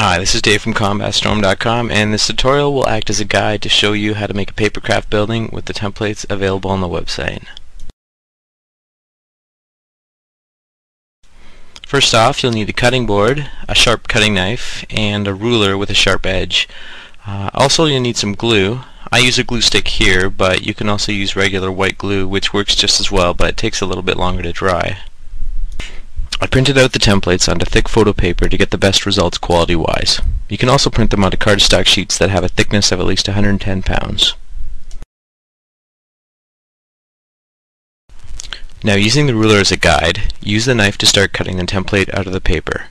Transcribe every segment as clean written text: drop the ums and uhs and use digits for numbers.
Hi, this is Dave from CombatStorm.com, and this tutorial will act as a guide to show you how to make a papercraft building with the templates available on the website. First off, you'll need a cutting board, a sharp cutting knife, and a ruler with a sharp edge. Also, you'll need some glue. I use a glue stick here, but you can also use regular white glue, which works just as well, but it takes a little bit longer to dry. I printed out the templates onto thick photo paper to get the best results quality-wise. You can also print them onto cardstock sheets that have a thickness of at least 110 pounds. Now, using the ruler as a guide, use the knife to start cutting the template out of the paper.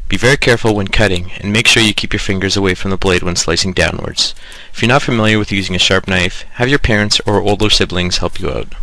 Be very careful when cutting, and make sure you keep your fingers away from the blade when slicing downwards. If you're not familiar with using a sharp knife, have your parents or older siblings help you out.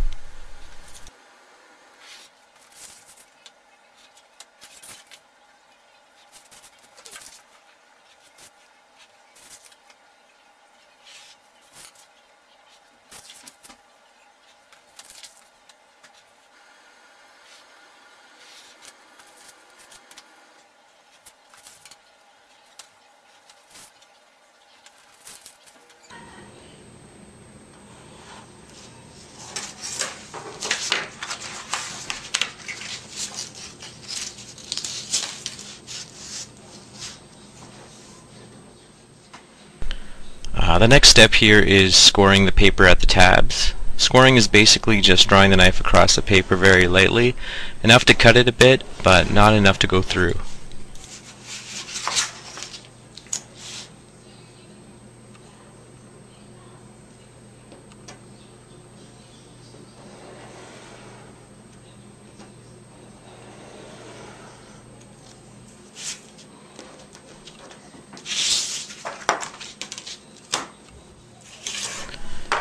The next step here is scoring the paper at the tabs. Scoring is basically just drawing the knife across the paper very lightly, enough to cut it a bit, but not enough to go through.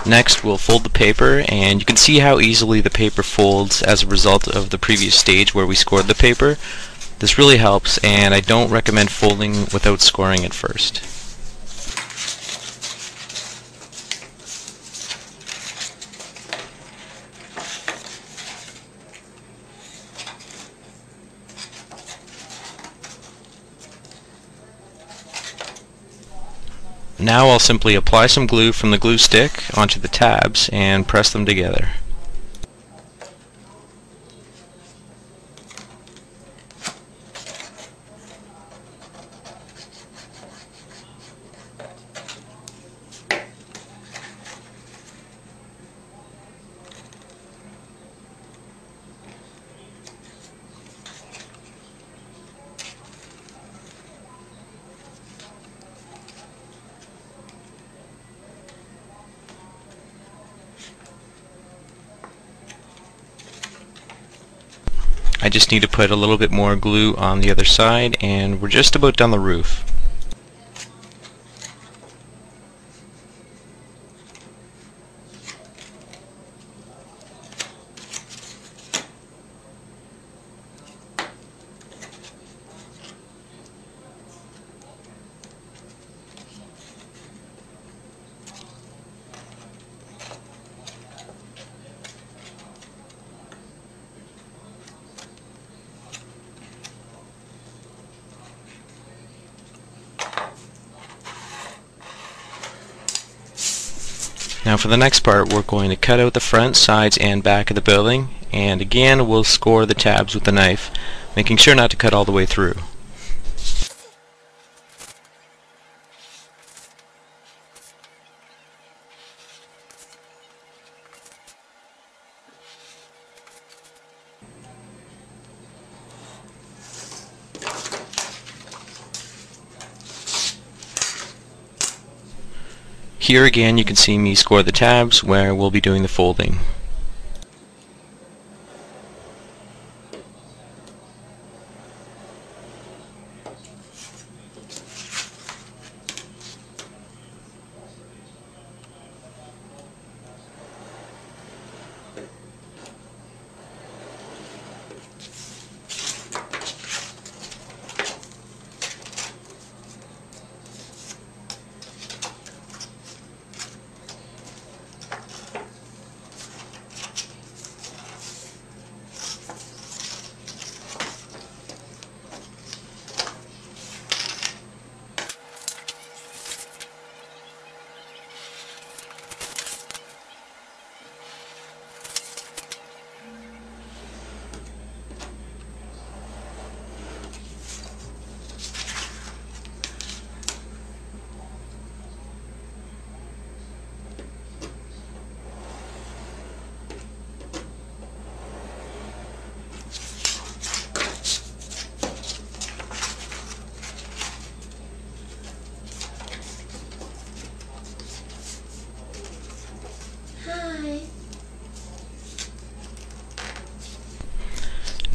Next, we'll fold the paper, and you can see how easily the paper folds as a result of the previous stage where we scored the paper. This really helps, and I don't recommend folding without scoring it first. Now I'll simply apply some glue from the glue stick onto the tabs and press them together. I just need to put a little bit more glue on the other side, and we're just about done the roof. Now for the next part, we're going to cut out the front, sides, and back of the building, and again we'll score the tabs with the knife, making sure not to cut all the way through. Here again you can see me score the tabs where we'll be doing the folding.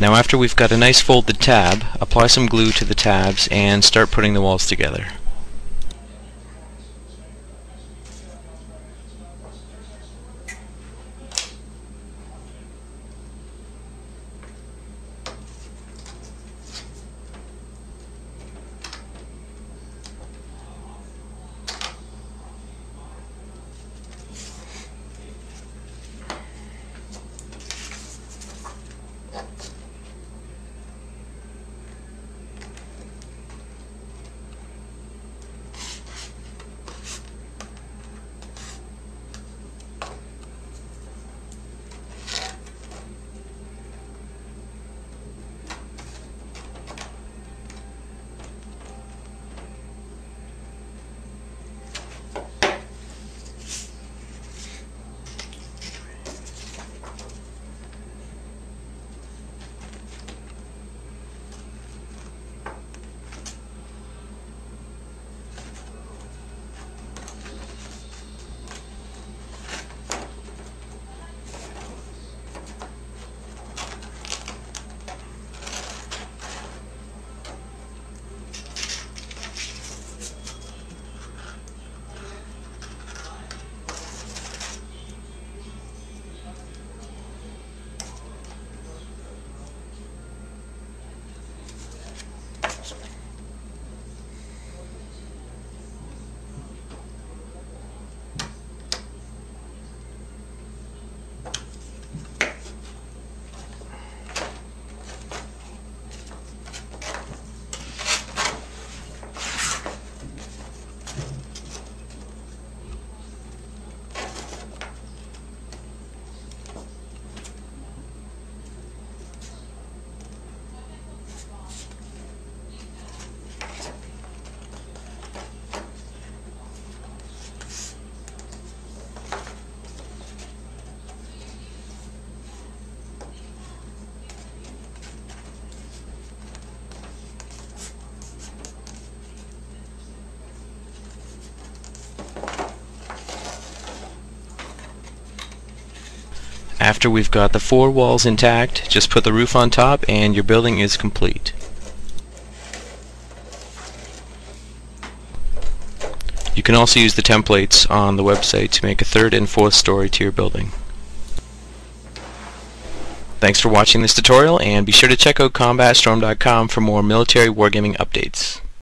Now after we've got a nice folded tab, apply some glue to the tabs and start putting the walls together. After we've got the 4 walls intact, just put the roof on top and your building is complete. You can also use the templates on the website to make a 3rd and 4th story to your building. Thanks for watching this tutorial, and be sure to check out combatstorm.com for more military wargaming updates.